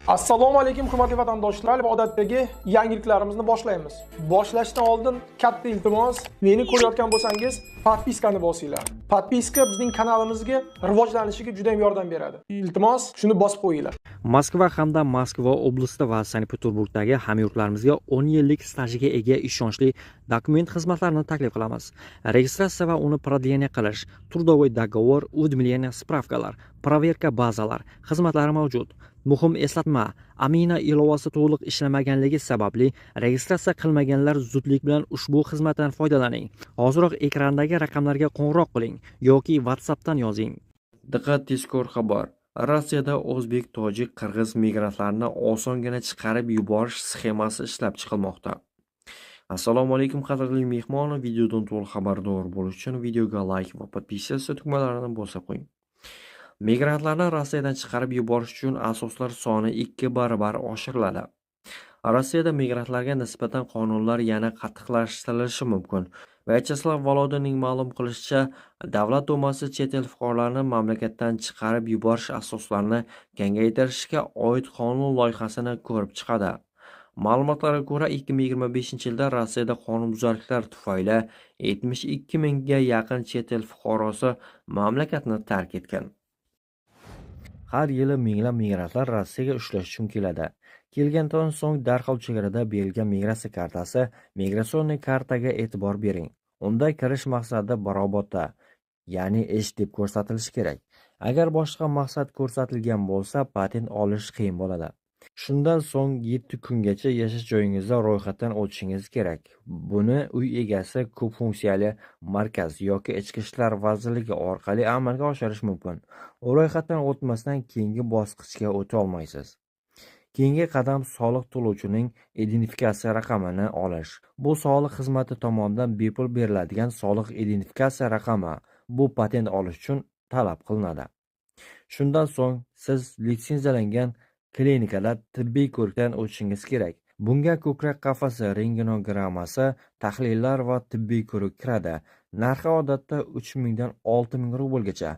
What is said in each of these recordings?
Assalomu alaykum hurmatli vatandoshlar va odatdagi yangiliklarimizni boshlaymiz. Boshlashdan oldin katta iltimos, meni ko'rayotgan bo'lsangiz, podpiskani bosinglar. Podpiska bizning kanalimizga rivojlanishiga juda ham yordam beradi. Iltimos, shuni bosib qo'yinglar. Moskva hamda Moskva oblasti va Sankt-Peterburgdagi hamyurtlarimizga 10 yillik stajiga ega ishonchli dokument xizmatlarini taklif qilamiz. Registratsiya va uni продление qilish, трудовой договор, уведомление, spravkalar, проверка bazalar xizmatlari mavjud. Muhim eslatma, Amina ilovasi to'liq ishlamaganligi sababli registratsiya qilmaganlar zudlik bilan ushbu xizmatdan foydalaning. Hoziroq ekrandagi raqamlarga qo'ng'iroq qiling yoki WhatsAppdan yozing. Diqqat, tezkor xabar. Rossiyada o'zbek, tojik, qirg'iz migrantlarni osongina chiqarib yuborish sxemasi ishlab chiqilmoqda. Assalomu alaykum qadrli mehmon, videodan to'liq xabardor bo'lish uchun videoga like va podpisatsiya tugmalarini bosib qo'ying. Migrantlarni Rossiyadan chiqarib yuborish uchun asoslar soni 2 barobar oshiriladi. Rossiyada migrantlarga nisbatan qonunlar yana qattiqlashtirilishi mumkin. Vyacheslav Volodinning ma'lum qilishicha, Davlat dumasi chet el fuqarolarini mamlakatdan chiqarib yuborish asoslarini kengaytirishga oid qonun loyihasini ko'rib chiqadi. Ma'lumotlarga ko'ra, 2025-yilda Rossiyada qonunbuzarliklar tufayli 72 mingga yaqin chet el fuqarosi mamlakatni tark etgan. Har yili minglab migrantlar Rossiyaga ishlash uchun keladi. Kelgandan so'ng darhol chegarada berilgan migratsiya kartasi, migratsion kartaga e'tibor bering. Unda kirish maqsadi barobatda, ya'ni ish deb ko'rsatilishi kerak. Agar boshqa maqsad ko'rsatilgan bo'lsa, patent olish qiyin bo'ladi. Shundan so'ng 7 kungacha yashash joyingizda ro'yxatdan o'tishingiz kerak. Buni uy egasi ko'p funksiyali markaz yoki Ichki ishlar vazirligi orqali amalga oshirish mumkin. Ro'yxatdan o'tmasdan keyingi bosqichga o'ta olmaysiz. Keyingi qadam soliq to'lovchining identifikatsiya raqamini olish. Bu soliq xizmati tomonidan bepul beriladigan soliq identifikatsiya raqami. Bu patent olish uchun talab qilinadi. Shundan so'ng siz litsenziyalangan klinikada tibbiy ko'rikdan o'tishingiz kerak. Bunga ko'krak qafasi rentgenogrammasi, tahlillar va tibbiy ko'rik kiradi. Narxi odatda 3000 dan 6000 rublgacha.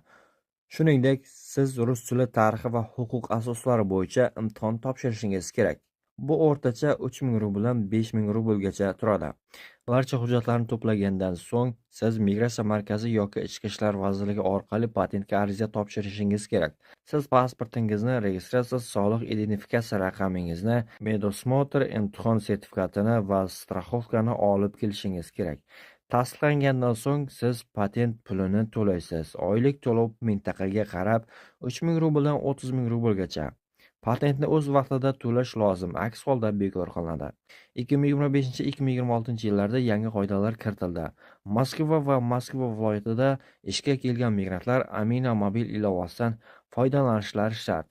Shuningdek, siz rus tili, tarixi va huquq asoslari bo'yicha imtihon topshirishingiz kerak. Bu o'rtacha 3000 rubldan 5000 rublgacha turadi. Barcha hujjatlarni to'plagandan so'ng siz migratsiya markazi yoki Ichki ishlar vazirligi orqali patentga ariza topshirishingiz kerak. Siz pasportingizni, registratsiya, soliq identifikatsiya raqamingizni, medosmotr, imtihon sertifikatini va страховкani olib kelishingiz kerak. Tasdiqlangandan so'ng siz patent pulini to'laysiz. Oylik to'lov mintaqaga qarab 3000 rubldan 30000 rublgacha. Patentni o'z vaqtida to'lash lozim, aks holda bekor qilinadi. 2025-2026 yillarda yangi qoidalar kiritildi. Moskva va Moskva viloyatida ishga kelgan migrantlar Amina mobil ilovasidan foydalanishlari shart.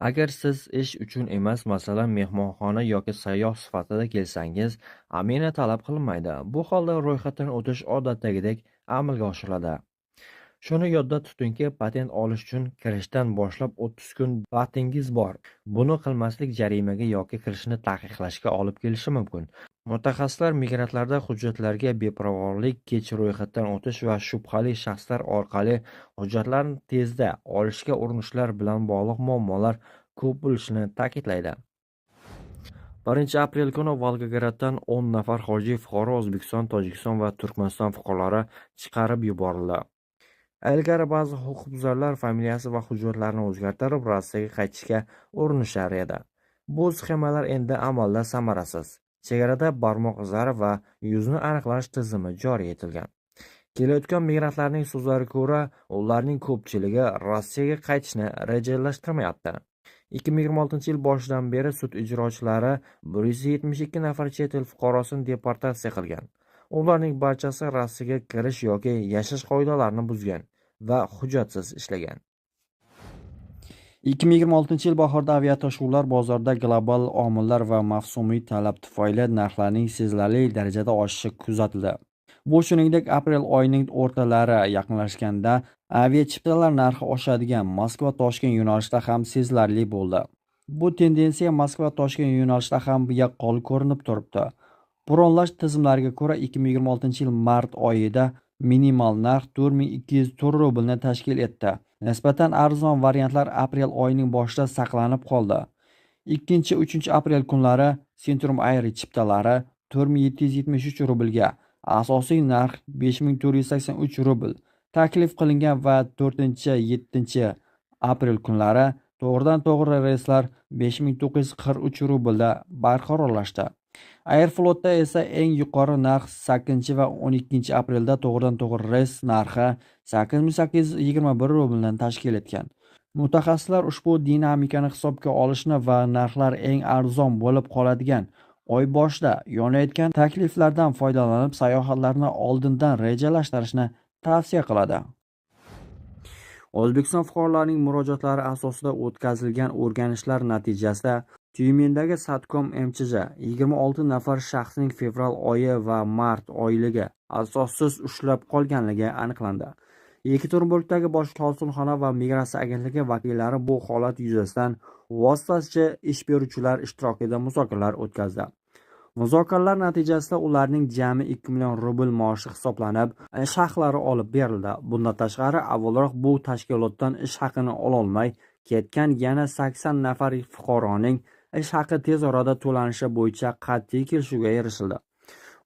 Agar siz ish uchun emas, masalan, mehmonxona yoki sayyoh sifatida kelsangiz, Amina talab qilinmaydi. Bu holda ro'yxatdan o'tish odatdagidek amalga oshiriladi. Shuni yodda tutingki, patent olish uchun kirishdan boshlab 30 kun vaqtingiz bor. Buni qilmaslik jarimaga yoki kirishni taqiqlashga olib kelishi mumkin. Mutaxassislar migrantlarda hujjatlarga beparvolik, kech ro'yxatdan o'tish va shubhali shaxslar orqali hujjatlarni tezda olishga urinishlar bilan bog'liq muammolar ko'p bo'lishini ta'kidlaydi. 1 aprel kuni Volgograddan 10 nafar xorijiy fuqaro O'zbekiston, Tojikiston va Turkmaniston fuqarolari chiqarib yuborildi. Ilgari ba'zi huquqbuzarlar familiyasi va hujjatlarini o'zgartirib Rossiyaga qaytishga urinishar edi. Bu sxemalar endi amalda samarasiz. Chegarada barmoq izlari va yuzni aniqlash tizimi joriy etilgan. Kelayotgan migrantlarning so'zlariga ko'ra, ularning ko'pchiligi Rossiyaga qaytishni rejalashtirmayapti. 2026 yil boshidan beri sud ijrochilari 172 nafar chet el fuqarosini deportatsiya qilgan. Ularning barchasi Rossiyaga kirish yoki yashash qoidalarini buzgan va hujjatsiz ishlagan. 2026-yil bahorda aviatashuvlar bozorida global omillar va mavsumiy talab tufayli narxlarning sezilarli darajada oshishi kuzatildi. Bu shuningdek, aprel oyining o'rtalari yaqinlashganda aviachiptalar narxi oshadigan Moskva-Toshkent yo'nalishida ham sezilarli bo'ldi. Bu tendensiya Moskva-Toshkent yo'nalishida ham yaqqol ko'rinib turibdi. Bronlash tizimlariga ko'ra 2026-yil mart oyida minimal narx 4204 rublni tashkil etdi. Nisbatan arzon variantlar aprel oyining boshida saqlanib qoldi. 2-3 aprel kunlari Centrum Air chiptalari 4773 rublga, asosiy narx 5483 rubl taklif qilingan va 4-7 aprel kunlari to'g'ridan-to'g'ri reyslar 5943 rublda barqarorlashdi. Airflotda esa eng yuqori narx 8 va 12 aprelda to'g'ridan-to'g'ri reys narxi 8821 rubldan tashkil etgan. Mutaxassislar ushbu dinamikani hisobga olishni va narxlar eng arzon bo'lib qoladigan oy boshida yonayotgan takliflardan foydalanib sayohatlarni oldindan rejalashtirishni tavsiya qiladi. O'zbekiston fuqarolarining murojaatlari asosida o'tkazilgan o'rganishlar natijasida Tyumendagi Satcom MChJ 26 nafar shaxsning fevral oyi va mart oyligi asossiz ushlab qolganligi aniqlandi. Yekaterinburgdagi bosh konsulxona va migratsiya agentligi vakillari bu holat yuzasidan vositachi ish beruvchilar ishtirokida muzokaralar o'tkazdi. Muzokaralar natijasida ularning jami 2 million rubl maoshi hisoblanib, ish haqlari olib berildi. Bundan tashqari, avvalroq bu tashkilotdan ish haqini ololmay ketgan yana 80 nafar fuqaroning ish haqi tez orada to'lanishi bo'yicha qat'iy kelishuvga erishildi.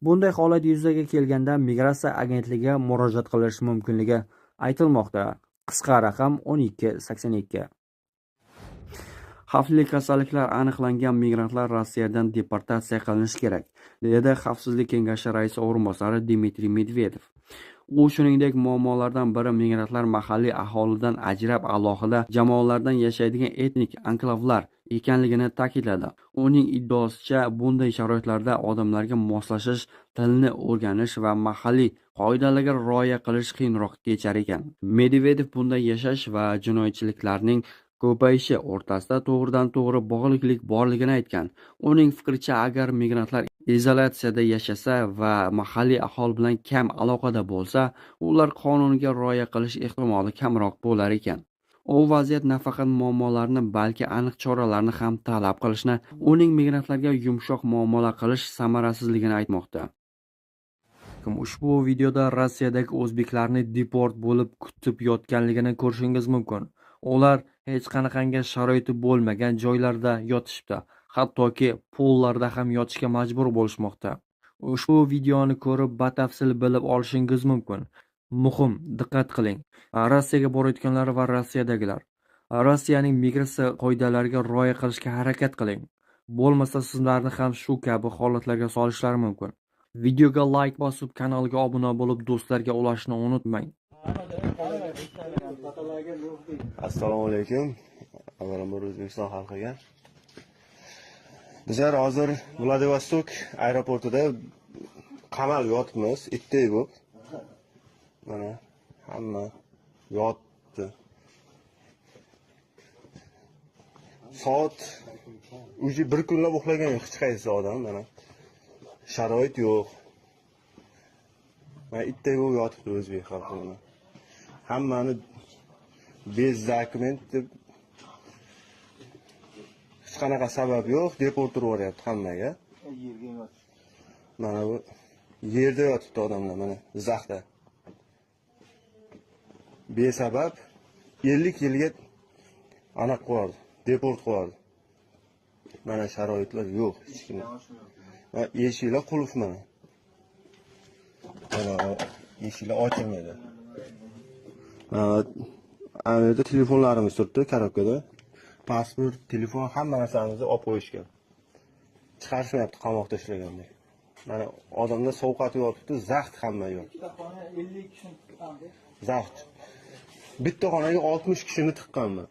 Bunday holat yuzaga kelganda migratsiya agentligi murojaat qilish mumkinligi aytilmoqda. Qisqa raqam 1282. Xavfli kasalliklar aniqlangan migrantlar Rossiyadan deportatsiya qilinishi kerak, dedi Xavfsizlik kengashi raisi o'rinbosari Dmitriy Medvedev. U shuningdek muammolardan biri migrantlar mahalliy aholidan ajrab alohida jamoalardan yashaydigan etnik anklavlar ekanligini ta'kidladi. Uning iddaosicha, bunday sharoitlarda odamlarga moslashish, tilni o'rganish va mahalliy qoidalarga rioya qilish qiyinroq kechar ekan. Medvedev bunday yashash va jinoyatchiliklarning ko'payishi o'rtasida to'g'ridan-to'g'ri bog'liqlik borligini aytgan. Uning fikricha, agar migrantlar izolyatsiyada yashasa va mahalliy aholi bilan kam aloqada bo'lsa, ular qonunga rioya qilish ehtimoli kamroq bo'lar ekan. U vaziyat nafaqat muammolarni, balki aniq choralarni ham talab qilishni, uning migrantlarga yumshoq muomala qilish samarasizligini aytmoqda. Ushbu videoda Rossiyadagi o'zbeklarni deport bo'lib kutib yotganligini ko'rishingiz mumkin. Ular hech qanaqangi sharoiti bo'lmagan joylarda yotishibdi. Hattoki pollarda ham yotishga majbur bo'lishmoqda. Ushbu videoni ko'rib batafsil bilib olishingiz mumkin. Muhim, diqqat qiling. Rossiyaga borayotganlar va Rossiyadagilar. Rossiyaning migratsiya qoidalariga rioya qilishga harakat qiling. Bo'lmasa sizlarni ham shu kabi holatlarga solishlari mumkin. Videoga like bosib, kanalga obuna bo'lib, do'stlarga ulashni unutmang. Assalomu alaykum. Avvalambor O'zbekiston xalqiga. Bizlar hozir Vladivostok aeroportida qamal yotibmiz, itdek bo'lib. Mana hamma yotdi. Soat uji bir kunlab uxlagan yo'q hech qaysi odam, mana. Sharoit yo'q. Mana itdek bo'lib yotibdi o'zbek xalqi. Hammani bez dokument deb hech qanaqa sabab yo'q, deportib yuboryapti hammaga. Mana bu yerda yotibdi odamlar, mana zaxda. Besabab 50 yilga aniq qo'yadi, deport qo'yadi. Mana sharoitlar yo'q hech kim. Mana eshiklar qulf mana. Mana eshiklar ochilmaydi. Ana yerda telefonlarimiz turibdi korobkada. Pasport, telefon, hamma narsamizni olib qo'yishgan. Chiqarishmayapti qamoqda ishlagandek. Mana odamlar sovqatib yotibdi, zaxt hamma yo'q. Bitta xona 50 kishini tiqqan. Zaxt. Bitta xonaga 60 kishini tiqqanman.